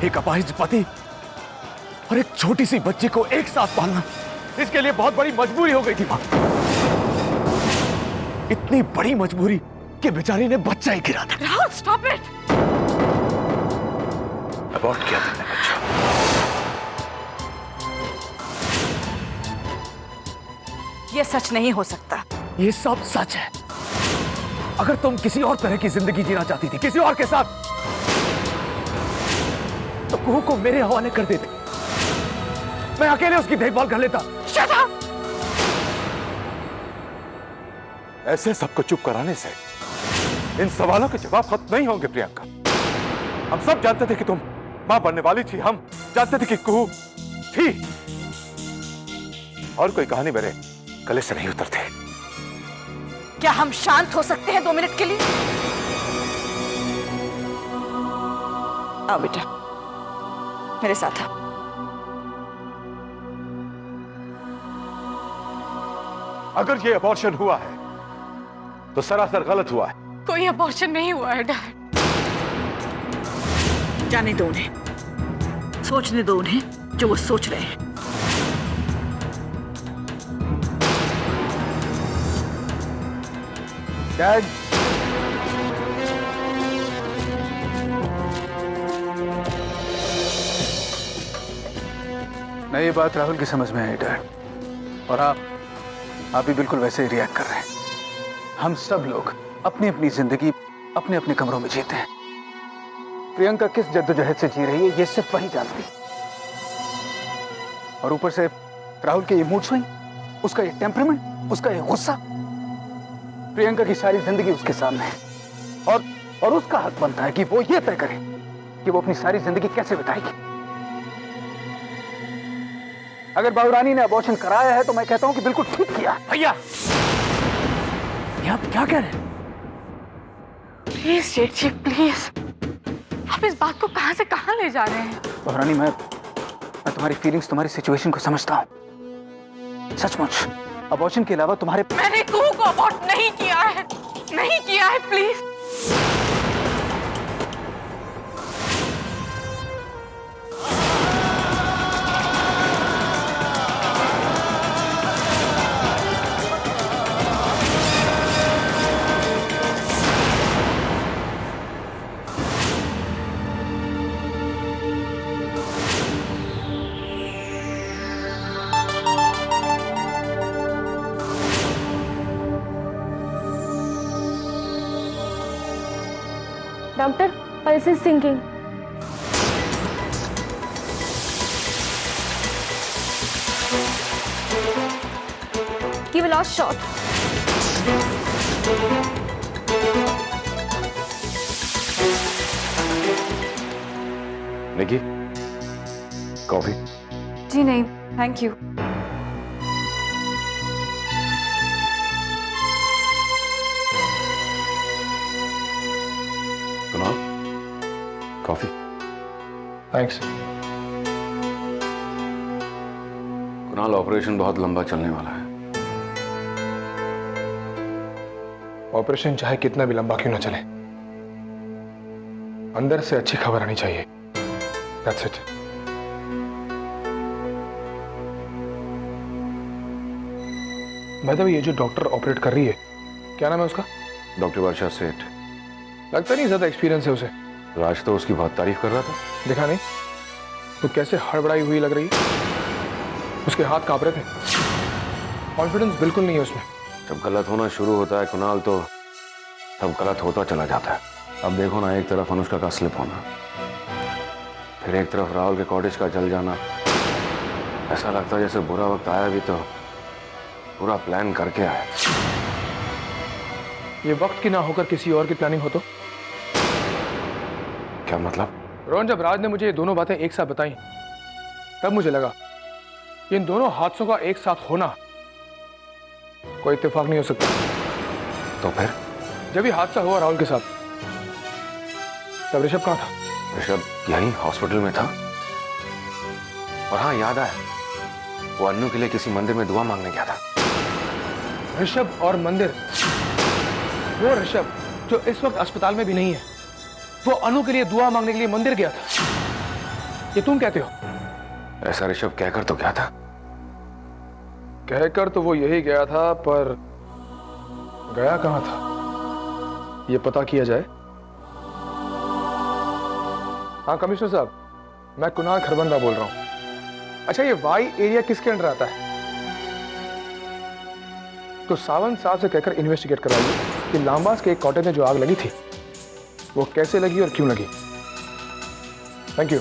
एक अपाहिज पति और एक छोटी सी बच्ची को एक साथ पालना, इसके लिए बहुत बड़ी मजबूरी हो गई थी मां। इतनी बड़ी मजबूरी कि बेचारी ने बच्चा ही गिरा था। Rahul, stop it. अबॉर्ट किया तुमने बच्चा। ये सच नहीं हो सकता। ये सब सच है। अगर तुम किसी और तरह की जिंदगी जीना चाहती थी, किसी और के साथ, तो कुहू को मेरे हवाले कर देते। मैं अकेले उसकी देखभाल कर लेता। Shut up! ऐसे सबको चुप कराने से इन सवालों के जवाब खत्म नहीं होंगे प्रियंका। हम सब जानते थे कि तुम मां बनने वाली थी। हम जानते थे कि कुहू थी। और कोई कहानी मेरे गले से नहीं उतरती। क्या हम शांत हो सकते हैं 2 मिनट के लिए? आओ बेटा, मेरे साथ आओ। अगर ये अबॉर्शन हुआ है तो सरासर गलत हुआ है। कोई अबॉर्शन नहीं हुआ है डैड। जाने दो उन्हें, सोचने दो उन्हें जो वो सोच रहे हैं। डैड, नहीं, ये बात राहुल की समझ में आई डैड। और आप भी बिल्कुल वैसे ही रिएक्ट कर रहे हैं। हम सब लोग अपनी अपनी जिंदगी अपने अपने कमरों में जीते हैं। प्रियंका किस जद्दोजहद से जी रही है ये सिर्फ वही जानती है। और ऊपर से राहुल के ये मूड स्विंग, उसका ये टेम्परामेंट, उसका ये गुस्सा। प्रियंका की सारी जिंदगी उसके सामने है और उसका हक बनता है कि वो ये तय करे कि वो अपनी सारी जिंदगी कैसे बिताएगी। अगर बाबूरानी ने अबॉर्शन कराया है तो मैं कहता हूं कि बिल्कुल ठीक किया। भैया, ये आप क्या कह रहे हैं? प्लीज सेठ जी, प्लीज। आप इस बात को कहां से कहां ले जा रहे हैं? बाबूरानी, मैं तुम्हारी फीलिंग्स, तुम्हारी सिचुएशन को समझता हूं। सचमुच अबॉर्शन के अलावा तुम्हारे मैंने कुहू को अबॉर्ट नहीं किया है, नहीं किया है, please. Doctor, pulse is sinking. Give a last shot. Niki, coffee? जी नहीं, thank you. Coffee? Thanks. Kunal, operation बहुत लंबा चलने वाला है। ऑपरेशन चाहे कितना भी लंबा क्यों ना चले, अंदर से अच्छी खबर आनी चाहिए। That's it. भाई, ये जो डॉक्टर ऑपरेट कर रही है, क्या नाम है उसका? डॉक्टर वर्षा सेठ। लगता नहीं ज्यादा एक्सपीरियंस है उसे। राज तो उसकी बहुत तारीफ कर रहा था। देखा नहीं तो कैसे हड़बड़ाई हुई लग रही है। उसके हाथ कांप रहे थे। कॉन्फिडेंस बिल्कुल नहीं है उसमें। जब गलत होना शुरू होता है कुणाल, तो तब गलत होता चला जाता है। अब देखो ना, एक तरफ अनुष्का का स्लिप होना, फिर एक तरफ राहुल के कॉटेज का जल जाना। ऐसा लगता है जैसे बुरा वक्त आया भी तो पूरा प्लान करके आया। ये वक्त की ना होकर किसी और की प्लानिंग हो तो? क्या मतलब? रोहन, जब राज ने मुझे ये दोनों बातें एक साथ बताई, तब मुझे लगा कि इन दोनों हादसों का एक साथ होना कोई इत्तेफाक नहीं हो सकता। तो फिर? जब ये हादसा हुआ राहुल के साथ, तब ऋषभ कहाँ था? ऋषभ यहीं हॉस्पिटल में था। और हाँ, याद आया, वो अन्नू के लिए किसी मंदिर में दुआ मांगने गया था। ऋषभ और मंदिर। वो ऋषभ जो इस वक्त अस्पताल में भी नहीं है, वो अनु के लिए दुआ मांगने के लिए मंदिर गया था। ये तुम कहते हो? ऐसा ऋषभ कहकर तो क्या था? कहकर तो वो यही गया था, पर गया कहां था ये पता किया जाए। हाँ कमिश्नर साहब, मैं कुणाल खरबंदा बोल रहा हूं। अच्छा, ये वाई एरिया किसके अंडर आता है? तो सावंत साहब से कहकर इन्वेस्टिगेट कराइए कि लांबास के एक कॉटेज में जो आग लगी थी वो कैसे लगी और क्यों लगी। Thank you.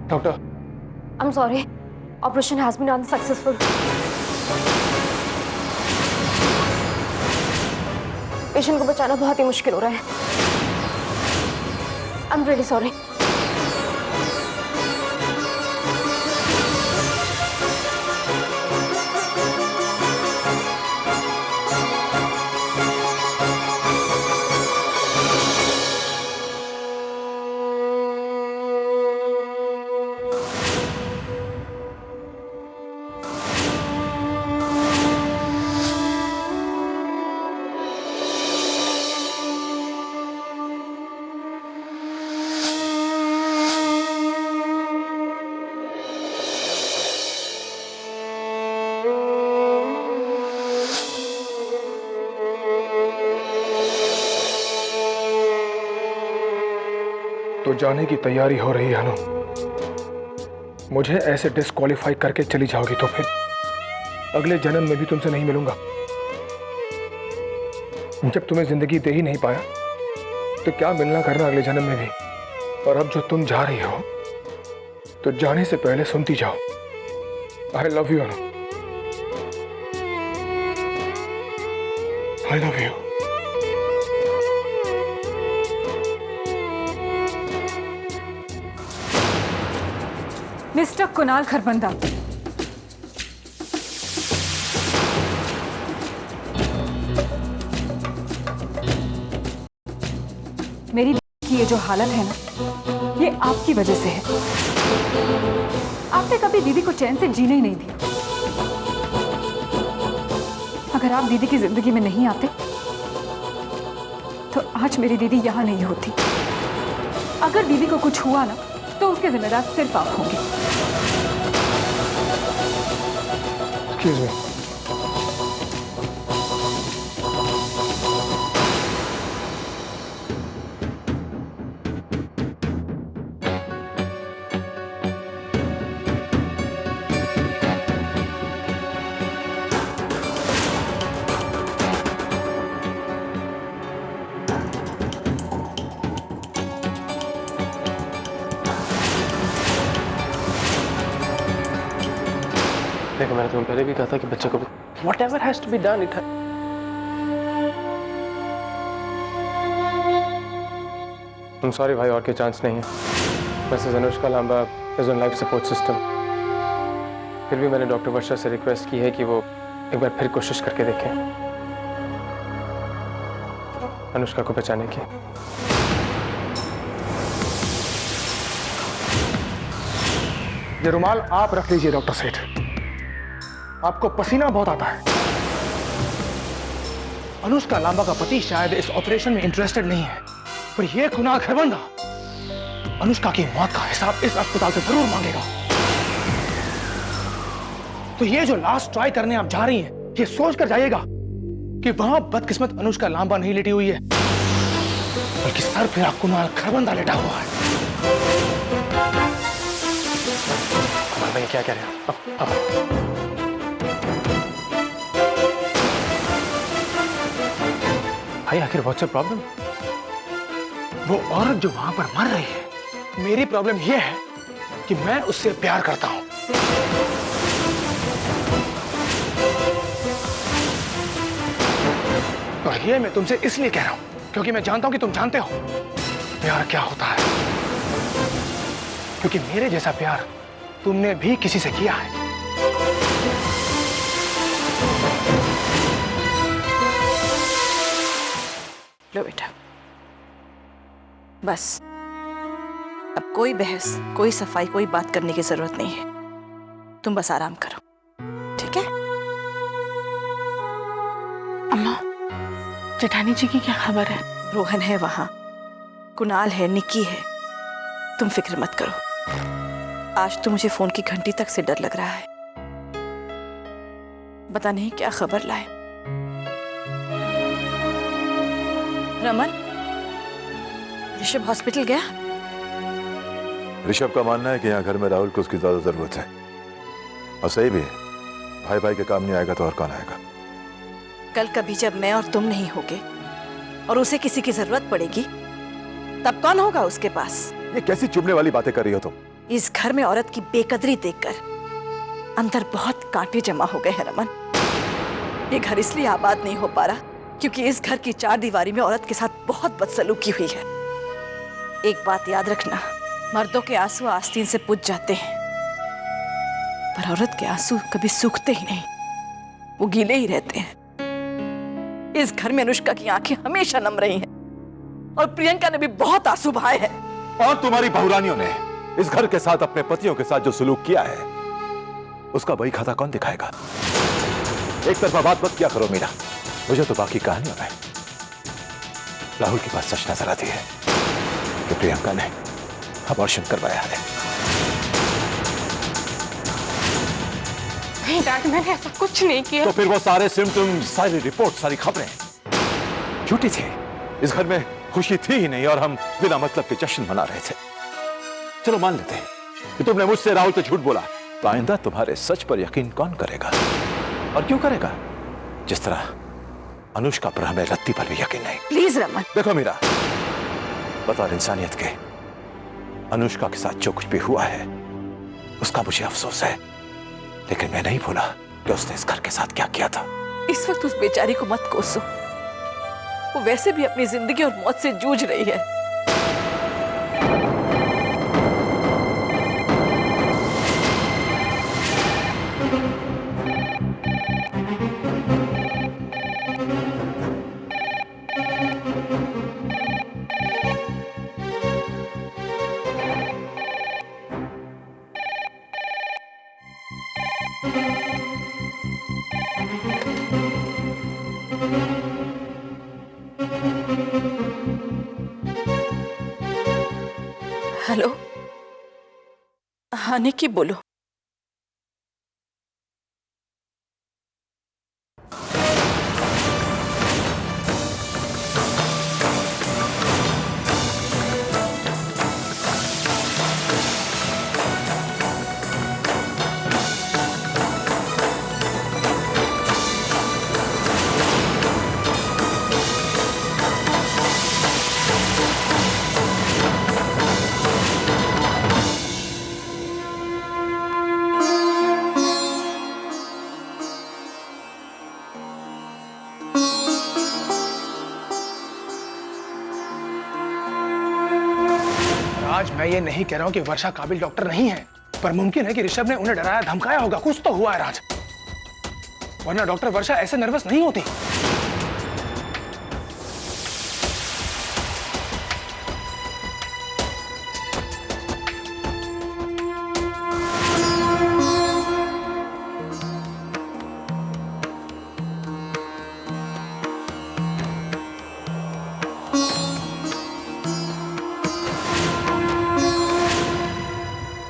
Doctor, I'm sorry. Operation has been unsuccessful. Patient को बचाना बहुत ही मुश्किल हो रहा है। I'm really sorry. तो जाने की तैयारी हो रही है अनु। मुझे ऐसे डिस्क्वालीफाई करके चली जाओगी तो फिर अगले जन्म में भी तुमसे नहीं मिलूंगा। जब तुम्हें जिंदगी दे ही नहीं पाया तो क्या मिलना करना अगले जन्म में भी। और अब जो तुम जा रही हो तो जाने से पहले सुनती जाओ, I love you Anu, I love you. Mister Kunal Kharbanda, मेरी की ये जो हालत है ना, ये आपकी वजह से है। आपने कभी दीदी को चैन से जीने ही नहीं दिया। अगर आप दीदी की जिंदगी में नहीं आते तो आज मेरी दीदी यहां नहीं होती। अगर दीदी को कुछ हुआ ना तो उसके जिम्मेदार सिर्फ आप होंगे। Excuse me. देखो, मैंने तुम्हें पहले भी कहा था कि बच्चे को whatever has to be done, it I'm sorry भाई, और के चांस नहीं है। Mrs Anushka Lamba is on life support system. फिर भी मैंने डॉक्टर वर्षा से रिक्वेस्ट की है कि वो एक बार फिर कोशिश करके देखें अनुष्का को बचाने की। ये रुमाल आप रख लीजिए डॉक्टर सेठ, आपको पसीना बहुत आता है। अनुष्का लांबा का पति शायद इस ऑपरेशन में इंटरेस्टेड नहीं है, पर यह कुणाल खरबंदा अनुष्का की मौत का हिसाब इस अस्पताल से जरूर मांगेगा। तो ये जो लास्ट ट्राई करने आप जा रही हैं, ये सोच कर जाइएगा कि वहां बदकिस्मत अनुष्का लांबा नहीं लेटी हुई है, बल्कि सर पे कुणाल खरबंदा लेटा हुआ है। कुमार भाई क्या कह रहे हैं? भाई आखिर व्हाट्स योर प्रॉब्लम? वो औरत जो वहां पर मर रही है, मेरी प्रॉब्लम यह है कि मैं उससे प्यार करता हूं। और ये मैं तुमसे इसलिए कह रहा हूं क्योंकि मैं जानता हूं कि तुम जानते हो प्यार क्या होता है, क्योंकि मेरे जैसा प्यार तुमने भी किसी से किया है। लो बेटा, बस अब कोई बहस, कोई सफाई, कोई बात करने की जरूरत नहीं है। तुम बस आराम करो, ठीक है? अम्मा, जेठानी जी की क्या खबर है? रोहन है वहां, कुणाल है, निक्की है। तुम फिक्र मत करो। आज तो मुझे फोन की घंटी तक से डर लग रहा है, पता नहीं क्या खबर लाए। रमन, ऋषभ हॉस्पिटल गया? ऋषभ का मानना है कि यहाँ घर में राहुल को उसकी ज्यादा जरूरत है, और सही भी है। भाई भाई के काम नहीं आएगा तो और कौन आएगा? कल कभी जब मैं और तुम नहीं होगे और उसे किसी की जरूरत पड़ेगी, तब कौन होगा उसके पास? ये कैसी चुभने वाली बातें कर रही हो तुम? इस घर में औरत की बेकदरी देखकर अंदर बहुत कांटे जमा हो गए हैं रमन। ये घर इसलिए आबाद नहीं हो पा रहा क्योंकि इस घर की चार दीवारी में औरत के साथ बहुत बदसलूकी हुई है। एक बात याद रखना, मर्दों के आंसू आस्तीन से पुज जाते हैं, पर औरत के आंसू कभी सूखते ही नहीं, वो गीले ही रहते हैं। इस घर में अनुष्का की आंखें हमेशा नम रही हैं और प्रियंका ने भी बहुत आंसू बहाए हैं। और तुम्हारी बहुरानियों ने इस घर के साथ अपने पतियों के साथ जो सलूक किया है, उसका बही खाता कौन दिखाएगा? एक तरफा बात मत किया करो मीरा, मुझे तो बाकी कहानियों में राहुल की बात सच नजर आती है कि प्रियंका ने अबॉर्शन करवाया है। नहीं डैड, मैंने ऐसा कुछ नहीं किया। तो फिर वो सारे सिम्टम, सारी रिपोर्ट, सारी खबरें झूठी थी। इस घर में खुशी थी ही नहीं और हम बिना मतलब के जश्न मना रहे थे। चलो मान लेते हैं कि तुमने मुझसे राहुल पे झूठ बोला, तो आइंदा तुम्हारे सच पर यकीन कौन करेगा? और क्यों करेगा? जिस तरह अनुष्का पर हमें रत्ती पर भी यकीन नहीं। प्लीज रमन। देखो मीरा, बतौर इंसानियत के अनुष्का के साथ जो कुछ भी हुआ है उसका मुझे अफसोस है, लेकिन मैं नहीं भूला कि उसने इस घर के साथ क्या किया था। इस वक्त उस बेचारी को मत कोसो, वो वैसे भी अपनी जिंदगी और मौत से जूझ रही है। हेलो, हाँ निक्की बोलो। आज मैं ये नहीं कह रहा हूं कि वर्षा काबिल डॉक्टर नहीं है, पर मुमकिन है कि ऋषभ ने उन्हें डराया धमकाया होगा। कुछ तो हुआ है राज, वरना डॉक्टर वर्षा ऐसे नर्वस नहीं होती।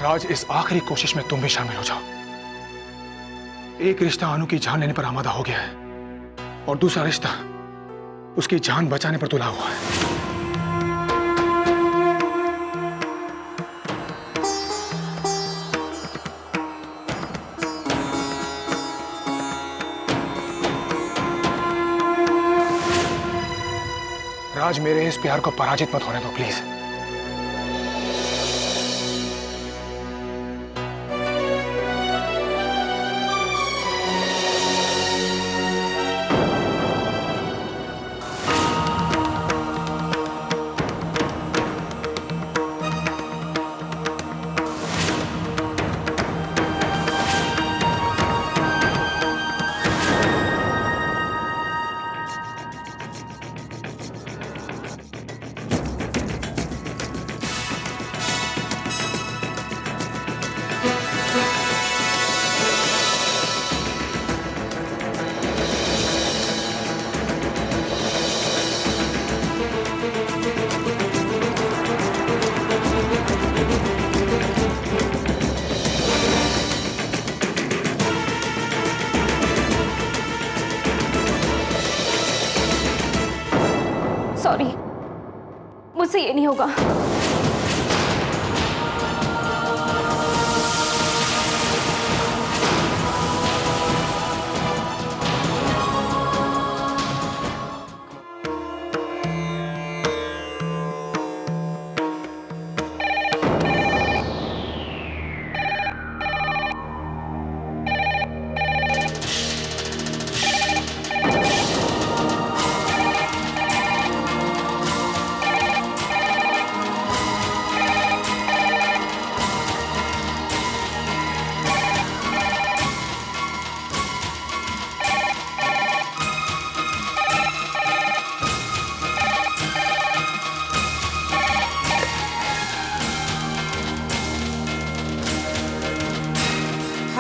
राज, इस आखिरी कोशिश में तुम भी शामिल हो जाओ। एक रिश्ता अनु की जान लेने पर आमादा हो गया है और दूसरा रिश्ता उसकी जान बचाने पर तुला हुआ है। राज, मेरे इस प्यार को पराजित मत होने दो प्लीज। सॉरी, मुझसे ये नहीं होगा।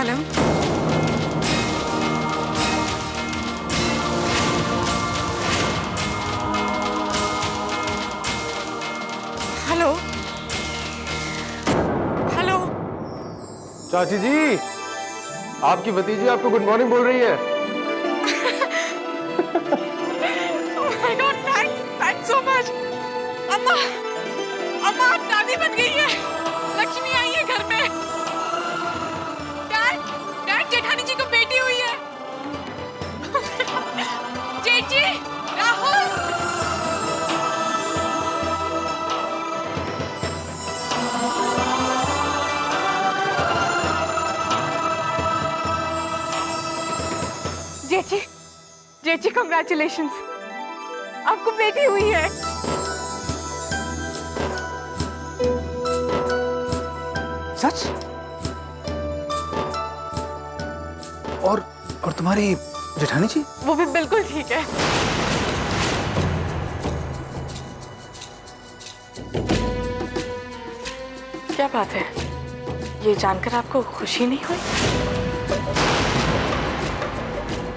Hello, hello, hello. चाची जी, आपकी भतीजी आपको गुड मॉर्निंग बोल रही है। Oh my God, thanks so much. अम्मा, अम्मा आप दादी बन गई है। लक्ष्मी आई है घर में। डैड, जेठानी जी को बेटी हुई है। जेठी, राहुल। जेठी, जेठी कॉन्ग्रेचुलेशंस, आपको बेटी हुई है। सच? और तुम्हारी जेठानी जी? वो भी बिल्कुल ठीक है। क्या बात है, ये जानकर आपको खुशी नहीं हुई?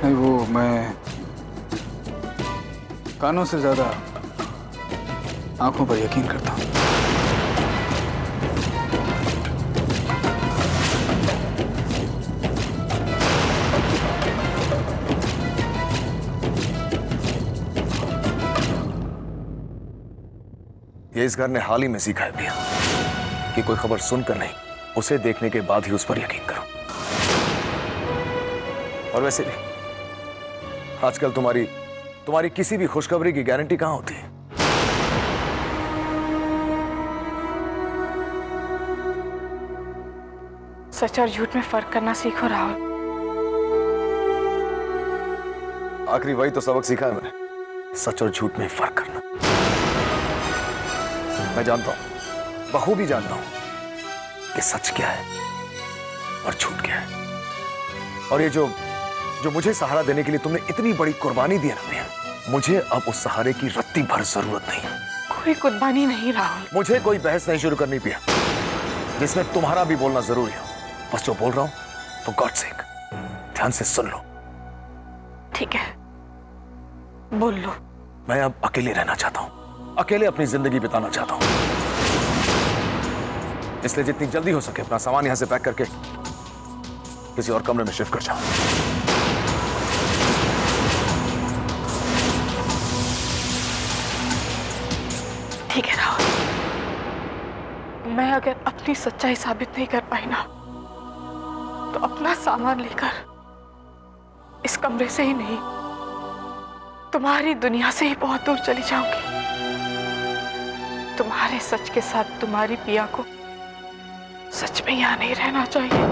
नहीं, वो मैं कानों से ज्यादा आंखों पर यकीन करता हूँ। ये इस घर ने हाल ही में सीखा है भैया कि कोई खबर सुनकर नहीं, उसे देखने के बाद ही उस पर यकीन करो। और वैसे भी आजकल तुम्हारी किसी भी खुशखबरी की गारंटी कहां होती है। सच और झूठ में फर्क करना सीखो राहुल। आखिरी वही तो सबक सीखा है मैंने, सच और झूठ में फर्क करना। मैं जानता हूं, बखूबी जानता हूं कि सच क्या है और झूठ क्या है। और ये जो मुझे सहारा देने के लिए तुमने इतनी बड़ी कुर्बानी दी है ना भैया, मुझे अब उस सहारे की रत्ती भर जरूरत नहीं है। कोई कुर्बानी नहीं राहुल। मुझे कोई बहस नहीं शुरू करनी पिया जिसमें तुम्हारा भी बोलना जरूरी हो। बस जो बोल रहा हूं तो गॉड सेक ध्यान से सुन लो। ठीक है, बोल लो। मैं अब अकेले रहना चाहता हूं, अकेले अपनी जिंदगी बिताना चाहता हूं। इसलिए जितनी जल्दी हो सके अपना सामान यहां से पैक करके किसी और कमरे में शिफ्ट कर जाओ। ठीक है राहुल, मैं अगर अपनी सच्चाई साबित नहीं कर पाई ना, तो अपना सामान लेकर इस कमरे से ही नहीं, तुम्हारी दुनिया से ही बहुत दूर चली जाऊंगी। तुम्हारे सच के साथ तुम्हारी पिया को सच में यहाँ नहीं रहना चाहिए।